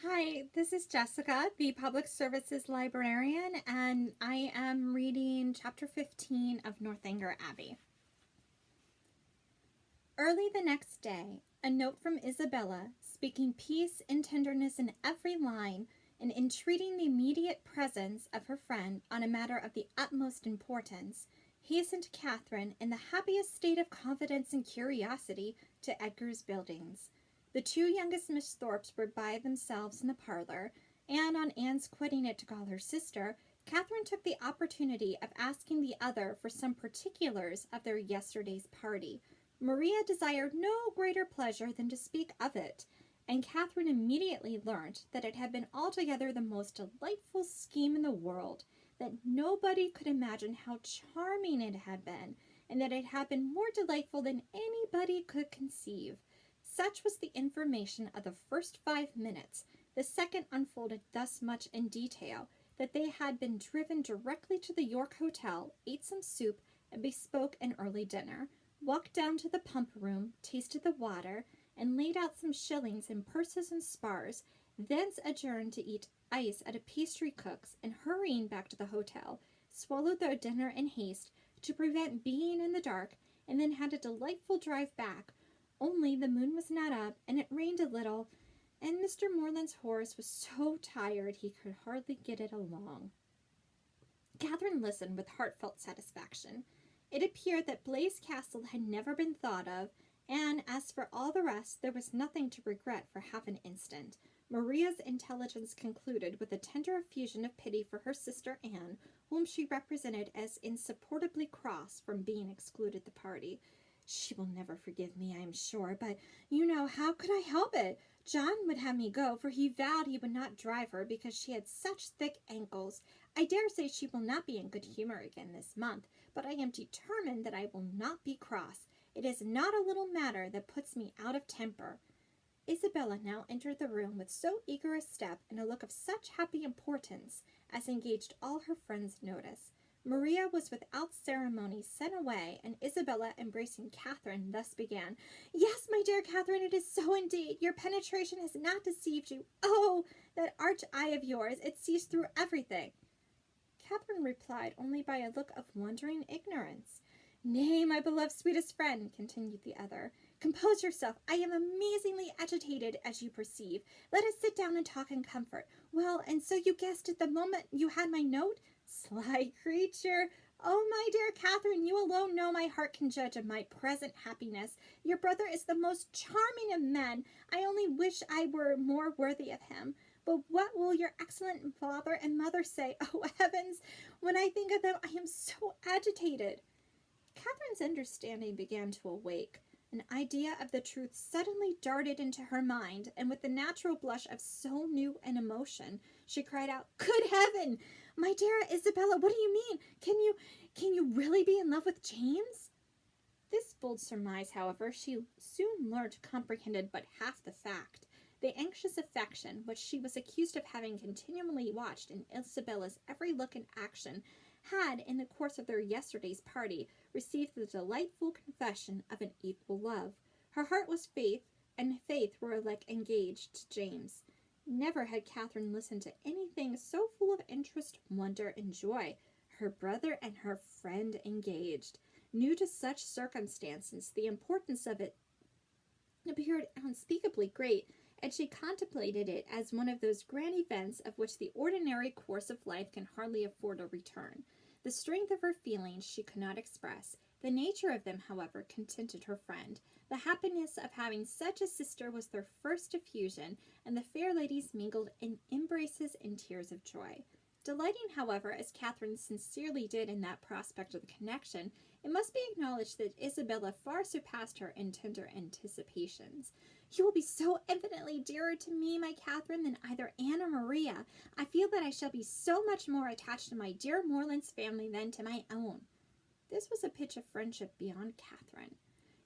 Hi, this is Jessica, the Public Services Librarian, and I am reading Chapter 15 of Northanger Abbey. Early the next day, a note from Isabella, speaking peace and tenderness in every line, and entreating the immediate presence of her friend on a matter of the utmost importance, hastened Catherine, in the happiest state of confidence and curiosity, to Edgar's Buildings. The two youngest Miss Thorpes were by themselves in the parlor, and on Anne's quitting it to call her sister, Catherine took the opportunity of asking the other for some particulars of their yesterday's party. Maria desired no greater pleasure than to speak of it, and Catherine immediately learnt that it had been altogether the most delightful scheme in the world, that nobody could imagine how charming it had been, and that it had been more delightful than anybody could conceive. Such was the information of the first 5 minutes. The second unfolded thus much in detail, that they had been driven directly to the York Hotel, ate some soup, and bespoke an early dinner, walked down to the pump room, tasted the water, and laid out some shillings in purses and spars, thence adjourned to eat ice at a pastry cook's, and hurrying back to the hotel, swallowed their dinner in haste to prevent being in the dark, and then had a delightful drive back, only the moon was not up, and it rained a little, and Mr. Morland's horse was so tired he could hardly get it along. Catherine listened with heartfelt satisfaction. It appeared that Blaise Castle had never been thought of, and as for all the rest, there was nothing to regret for half an instant. Maria's intelligence concluded with a tender effusion of pity for her sister Anne, whom she represented as insupportably cross from being excluded the party. She will never forgive me, I am sure, but, how could I help it? John would have me go, for he vowed he would not drive her because she had such thick ankles. I dare say she will not be in good humor again this month, but I am determined that I will not be cross. It is not a little matter that puts me out of temper. Isabella now entered the room with so eager a step and a look of such happy importance as engaged all her friends' notice. Maria was without ceremony sent away, and Isabella, embracing Catherine, thus began, "Yes, my dear Catherine, it is so indeed. Your penetration has not deceived you. Oh, that arch eye of yours, it sees through everything." Catherine replied only by a look of wondering ignorance. "Nay, my beloved sweetest friend," continued the other, "compose yourself. I am amazingly agitated, as you perceive. Let us sit down and talk in comfort. Well, and so you guessed it the moment you had my note? Sly creature! Oh, my dear Catherine, you alone know my heart can judge of my present happiness. Your brother is the most charming of men. I only wish I were more worthy of him. But what will your excellent father and mother say? Oh, heavens! When I think of them, I am so agitated." Catherine's understanding began to awake. An idea of the truth suddenly darted into her mind, and with the natural blush of so new an emotion, she cried out, "Good heaven! My dear Isabella, what do you mean? Can you really be in love with James?" This bold surmise, however, she soon learnt comprehended but half the fact. The anxious affection, which she was accused of having continually watched in Isabella's every look and action, had, in the course of their yesterday's party, received the delightful confession of an equal love. Her heart was faith, and faith were alike engaged to James. Never had Catherine listened to anything so full of interest, wonder, and joy. Her brother and her friend engaged. New to such circumstances, the importance of it appeared unspeakably great, and she contemplated it as one of those grand events of which the ordinary course of life can hardly afford a return. The strength of her feelings she could not express. The nature of them, however, contented her friend. The happiness of having such a sister was their first effusion, and the fair ladies mingled in embraces and tears of joy. Delighting, however, as Catherine sincerely did in that prospect of the connection, it must be acknowledged that Isabella far surpassed her in tender anticipations. "You will be so infinitely dearer to me, my Catherine, than either Anne or Maria. I feel that I shall be so much more attached to my dear Morland's family than to my own." This was a pitch of friendship beyond Catherine.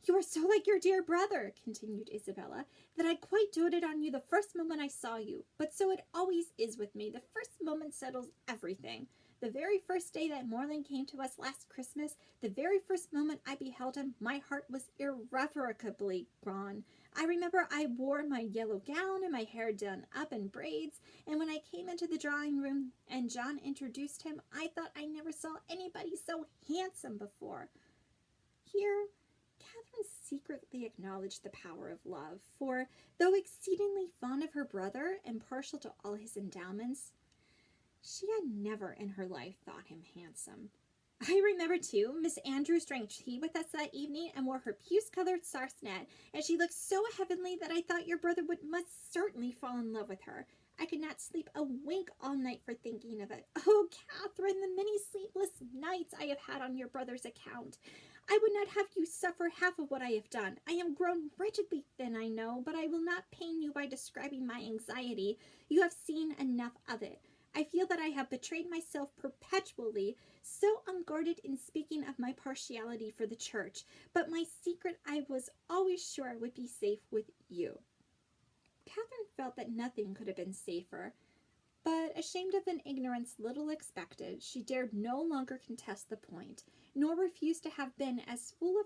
"You are so like your dear brother," continued Isabella, "that I quite doted on you the first moment I saw you. But so it always is with me. The first moment settles everything. The very first day that Morland came to us last Christmas, the very first moment I beheld him, my heart was irrevocably gone. I remember I wore my yellow gown and my hair done up in braids, and when I came into the drawing room and John introduced him, I thought I never saw anybody so handsome before. Here, Catherine secretly acknowledged the power of love, for, though exceedingly fond of her brother and partial to all his endowments, she had never in her life thought him handsome. I remember, too, Miss Andrews drank tea with us that evening and wore her puce-colored sarcenet, and she looked so heavenly that I thought your brother must certainly fall in love with her. I could not sleep a wink all night for thinking of it. Oh, Catherine, the many sleepless nights I have had on your brother's account. I would not have you suffer half of what I have done. I am grown wretchedly thin, I know, but I will not pain you by describing my anxiety. You have seen enough of it. I feel that I have betrayed myself perpetually, so unguarded in speaking of my partiality for the church, but my secret I was always sure would be safe with you. Catherine felt that nothing could have been safer, but ashamed of an ignorance little expected, she dared no longer contest the point, nor refuse to have been as full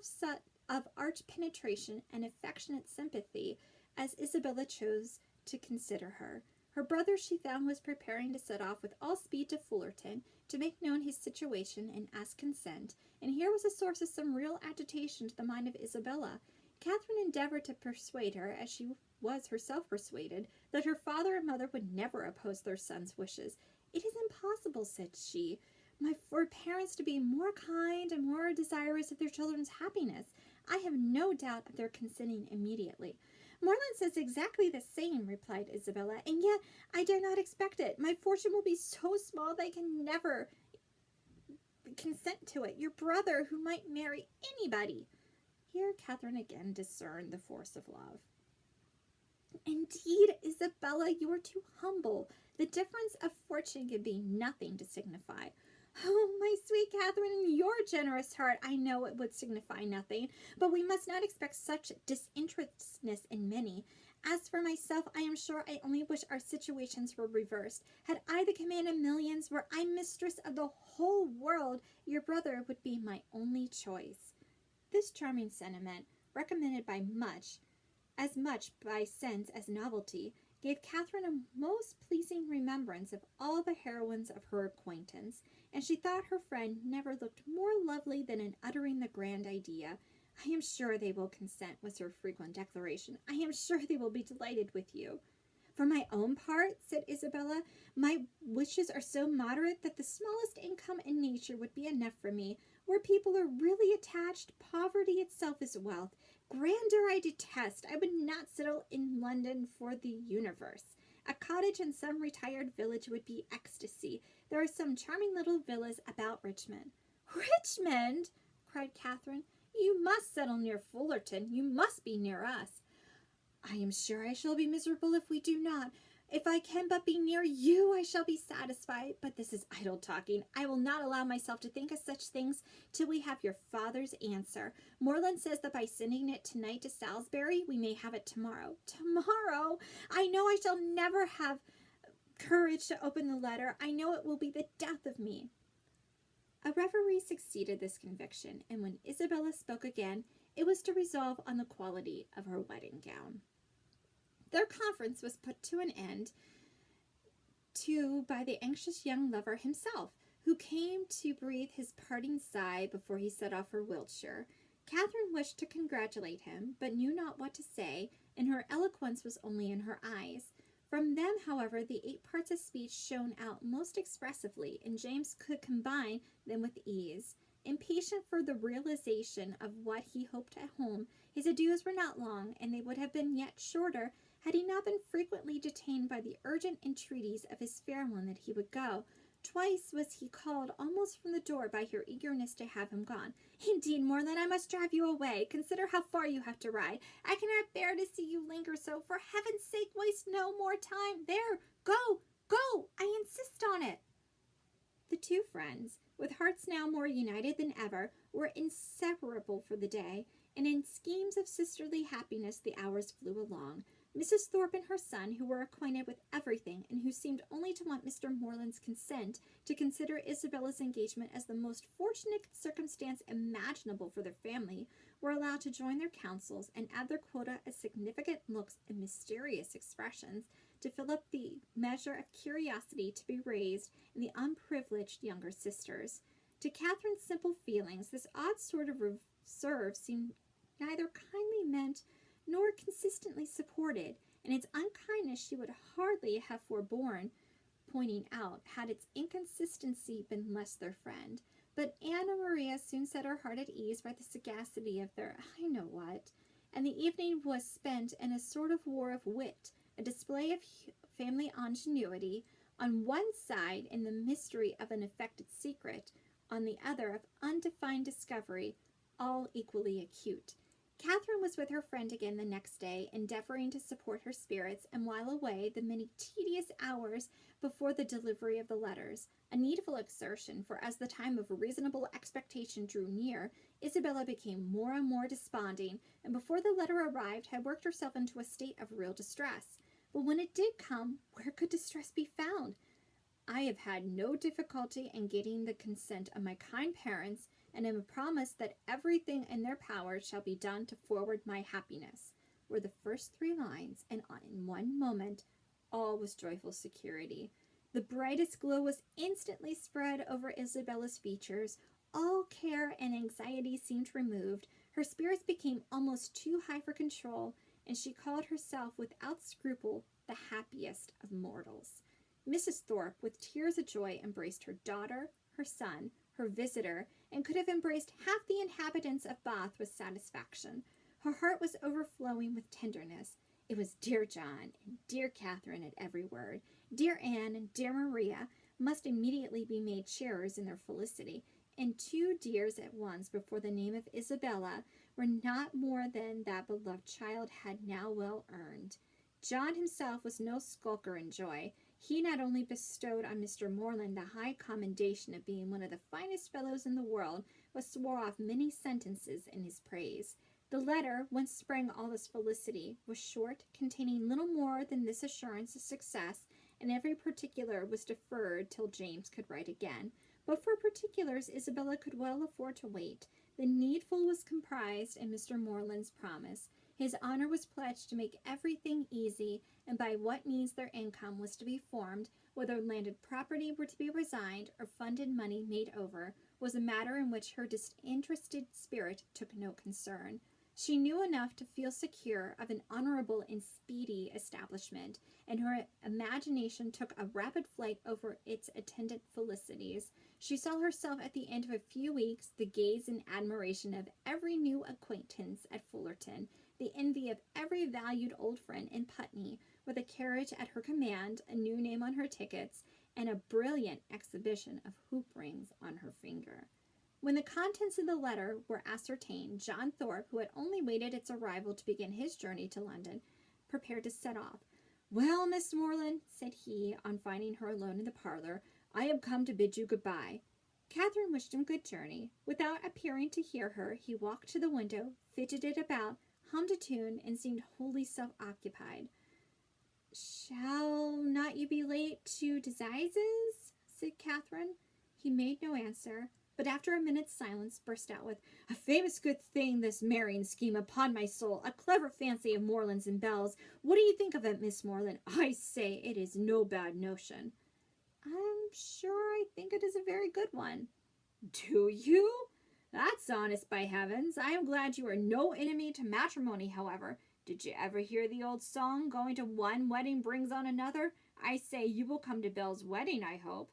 of arch penetration and affectionate sympathy as Isabella chose to consider her. Her brother, she found, was preparing to set off with all speed to Fullerton to make known his situation and ask consent, and here was a source of some real agitation to the mind of Isabella. Catherine endeavored to persuade her, as she was herself persuaded, that her father and mother would never oppose their son's wishes. It is impossible, said she, for parents to be more kind and more desirous of their children's happiness. I have no doubt of their consenting immediately. Morland says exactly the same, replied Isabella, and yet I dare not expect it. My fortune will be so small that I can never consent to it. Your brother, who might marry anybody. Here Catherine again discerned the force of love. Indeed, Isabella, you are too humble. The difference of fortune can be nothing to signify. Oh, my sweet Catherine, in your generous heart, I know it would signify nothing, but we must not expect such disinterestedness in many. As for myself, I am sure I only wish our situations were reversed. Had I the command of millions, were I mistress of the whole world, your brother would be my only choice. This charming sentiment, recommended by as much by sense as novelty, gave Catherine a most pleasing remembrance of all the heroines of her acquaintance, and she thought her friend never looked more lovely than in uttering the grand idea. I am sure they will consent, was her frequent declaration. I am sure they will be delighted with you. For my own part, said Isabella, my wishes are so moderate that the smallest income in nature would be enough for me. Where people are really attached, poverty itself is wealth. Grandeur I detest. I would not settle in London for the universe. A cottage in some retired village would be ecstasy. There are some charming little villas about Richmond. Richmond! Cried Catherine. You must settle near Fullerton. You must be near us. I am sure I shall be miserable if we do not. If I can but be near you, I shall be satisfied. But this is idle talking. I will not allow myself to think of such things till we have your father's answer. Morland says that by sending it tonight to Salisbury, we may have it tomorrow. Tomorrow? I know I shall never have courage to open the letter. I know it will be the death of me. A reverie succeeded this conviction, and when Isabella spoke again, it was to resolve on the quality of her wedding gown. Their conference was put to an end by the anxious young lover himself, who came to breathe his parting sigh before he set off for Wiltshire. Catherine wished to congratulate him, but knew not what to say, and her eloquence was only in her eyes. From them, however, the 8 parts of speech shone out most expressively, and James could combine them with ease. Impatient for the realization of what he hoped at home, his adieus were not long, and they would have been yet shorter had he not been frequently detained by the urgent entreaties of his fair one that he would go. Twice was he called almost from the door by her eagerness to have him gone. Indeed, Morland, I must drive you away. Consider how far you have to ride. I cannot bear to see you linger so. For heaven's sake, waste no more time. There, go, go, I insist on it. The two friends, with hearts now more united than ever, were inseparable for the day, and in schemes of sisterly happiness the hours flew along. Mrs. Thorpe and her son, who were acquainted with everything, and who seemed only to want Mr. Moreland's consent to consider Isabella's engagement as the most fortunate circumstance imaginable for their family, were allowed to join their counsels and add their quota of significant looks and mysterious expressions to fill up the measure of curiosity to be raised in the unprivileged younger sisters. To Catherine's simple feelings, this odd sort of reserve seemed neither kindly meant nor consistently supported, and its unkindness she would hardly have forborne pointing out had its inconsistency been less their friend. But Anna Maria soon set her heart at ease by the sagacity of their I-know-what, and the evening was spent in a sort of war of wit, a display of family ingenuity, on one side in the mystery of an affected secret, on the other of undefined discovery, all equally acute. Catherine was with her friend again the next day, endeavoring to support her spirits and while away the many tedious hours before the delivery of the letters, a needful exertion, for as the time of reasonable expectation drew near, Isabella became more and more desponding, and before the letter arrived had worked herself into a state of real distress. But when it did come, where could distress be found? I have had no difficulty in getting the consent of my kind parents, and am promised that everything in their power shall be done to forward my happiness, were the first 3 lines, and in one moment all was joyful security. The brightest glow was instantly spread over Isabella's features. All care and anxiety seemed removed. Her spirits became almost too high for control, and she called herself without scruple the happiest of mortals. Mrs. Thorpe, with tears of joy, embraced her daughter, her son, her visitor, and could have embraced half the inhabitants of Bath with satisfaction. Her heart was overflowing with tenderness. It was dear John and dear Catherine at every word. Dear Anne and dear Maria must immediately be made sharers in their felicity, and 2 dears at once before the name of Isabella were not more than that beloved child had now well earned. John himself was no skulker in joy. He not only bestowed on Mr. Moreland the high commendation of being one of the finest fellows in the world, but swore off many sentences in his praise. The letter, whence sprang all this felicity, was short, containing little more than this assurance of success, and every particular was deferred till James could write again. But for particulars Isabella could well afford to wait. The needful was comprised in Mr. Moreland's promise. His honor was pledged to make everything easy, and by what means their income was to be formed, whether landed property were to be resigned or funded money made over, was a matter in which her disinterested spirit took no concern. She knew enough to feel secure of an honorable and speedy establishment, and her imagination took a rapid flight over its attendant felicities. She saw herself at the end of a few weeks the gaze and admiration of every new acquaintance at Fullerton, the envy of every valued old friend in Putney, with a carriage at her command, a new name on her tickets, and a brilliant exhibition of hoop rings on her finger. When the contents of the letter were ascertained, John Thorpe, who had only waited its arrival to begin his journey to London, prepared to set off. "Well, Miss Moreland," said he, on finding her alone in the parlor, "I am come to bid you good-bye." Catherine wished him good journey. Without appearing to hear her, he walked to the window, fidgeted about, hummed a tune, and seemed wholly self-occupied. "Shall not you be late to Devizes?" said Catherine. He made no answer, but after a minute's silence burst out with, "A famous good thing, this marrying scheme, upon my soul. A clever fancy of Moreland's and Bell's. What do you think of it, Miss Moreland? I say, it is no bad notion." "I'm sure I think it is a very good one." "Do you? That's honest, by heavens. I am glad you are no enemy to matrimony, however. Did you ever hear the old song, going to one wedding brings on another? I say, you will come to Belle's wedding, I hope."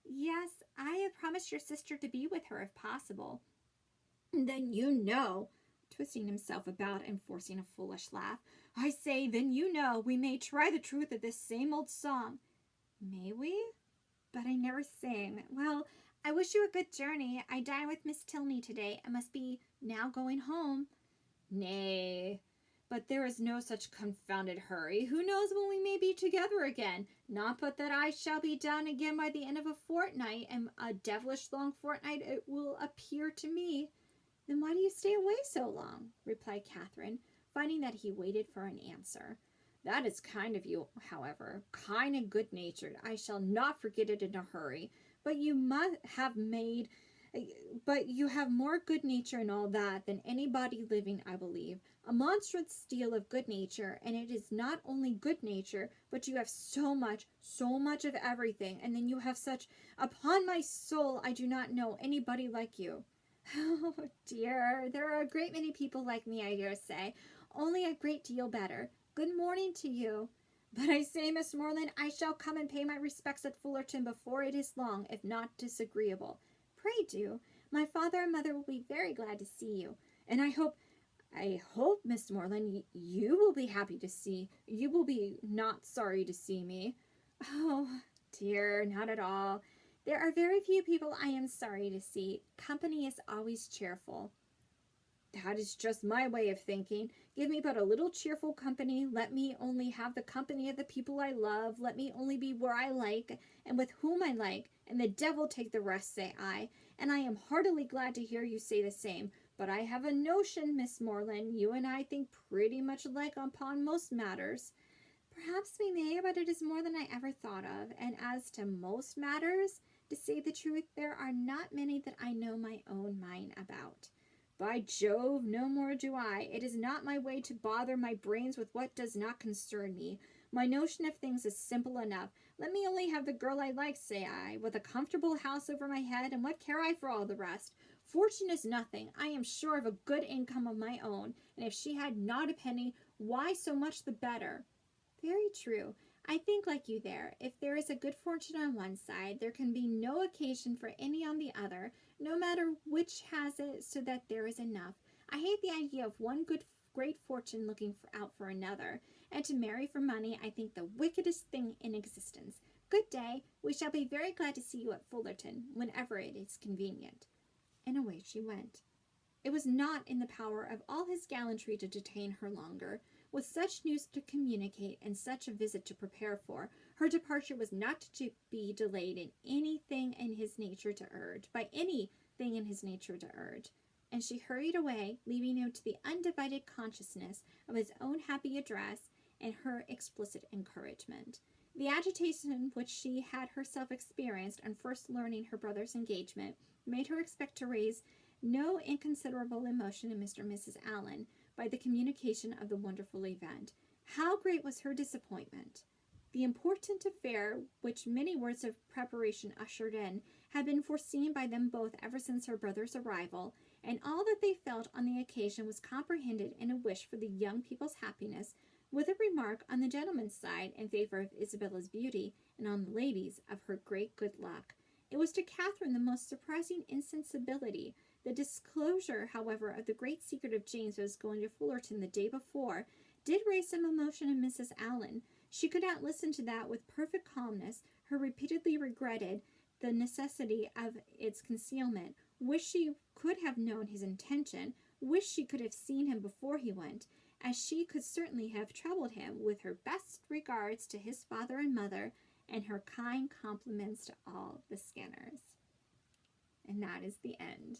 "Yes, I have promised your sister to be with her if possible." "Then you know," twisting himself about and forcing a foolish laugh, "I say, then you know, we may try the truth of this same old song." "May we? But I never sing. Well, I wish you a good journey. I dine with Miss Tilney today, and must be now going home." "Nay, but there is no such confounded hurry. Who knows when we may be together again? Not but that I shall be down again by the end of a fortnight, and a devilish long fortnight it will appear to me." "Then why do you stay away so long?" replied Catherine, finding that he waited for an answer. That is kind of you, however, kind and good-natured. I shall not forget it in a hurry. But you must have made but you have more good nature and all that than anybody living, I believe. A monstrous deal of good nature, and it is not only good nature, but you have so much of everything, and then you have such, upon my soul, I do not know anybody like you. Oh dear, there are a great many people like me, I dare say, only a great deal better. Good morning to you. But I say, Miss Moreland, I shall come and pay my respects at Fullerton before it is long, if not disagreeable. Pray do. My father and mother will be very glad to see you. And I hope, Miss Moreland, you will be happy to see, you will be not sorry to see me. Oh, dear, not at all. There are very few people I am sorry to see. Company is always cheerful. That is just my way of thinking. Give me but a little cheerful company. Let me only have the company of the people I love. Let me only be where I like, and with whom I like, and the devil take the rest, say I. And I am heartily glad to hear you say the same. But I have a notion, Miss Moreland, you and I think pretty much alike upon most matters. Perhaps we may, but it is more than I ever thought of. And as to most matters, to say the truth, there are not many that I know my own mind about. By Jove, no more do I. It is not my way to bother my brains with what does not concern me. My notion of things is simple enough. Let me only have the girl I like, say I, with a comfortable house over my head, and what care I for all the rest? Fortune is nothing. I am sure of a good income of my own, and if she had not a penny, why so much the better. Very true. I think like you there. If there is a good fortune on one side, there can be no occasion for any on the other, no matter which has it, so that there is enough. I hate the idea of one great fortune looking out for another, and to marry for money I think the wickedest thing in existence. Good day. We shall be very glad to see you at Fullerton, whenever it is convenient. And away she went. It was not in the power of all his gallantry to detain her longer. With such news to communicate and such a visit to prepare for, her departure was not to be delayed in anything in his nature to urge, and she hurried away, leaving him to the undivided consciousness of his own happy address and her explicit encouragement. The agitation which she had herself experienced on first learning her brother's engagement made her expect to raise no inconsiderable emotion in Mr. and Mrs. Allen by the communication of the wonderful event. How great was her disappointment! The important affair, which many words of preparation ushered in, had been foreseen by them both ever since her brother's arrival, and all that they felt on the occasion was comprehended in a wish for the young people's happiness, with a remark on the gentleman's side in favor of Isabella's beauty, and on the ladies of her great good luck. It was to Catherine the most surprising insensibility. The disclosure, however, of the great secret of James's going to Fullerton the day before did raise some emotion in Mrs. Allen. She could not listen to that with perfect calmness. Her repeatedly regretted the necessity of its concealment, wished she could have known his intention, wished she could have seen him before he went, as she could certainly have troubled him, with her best regards to his father and mother, and her kind compliments to all the Skinners. And that is the end.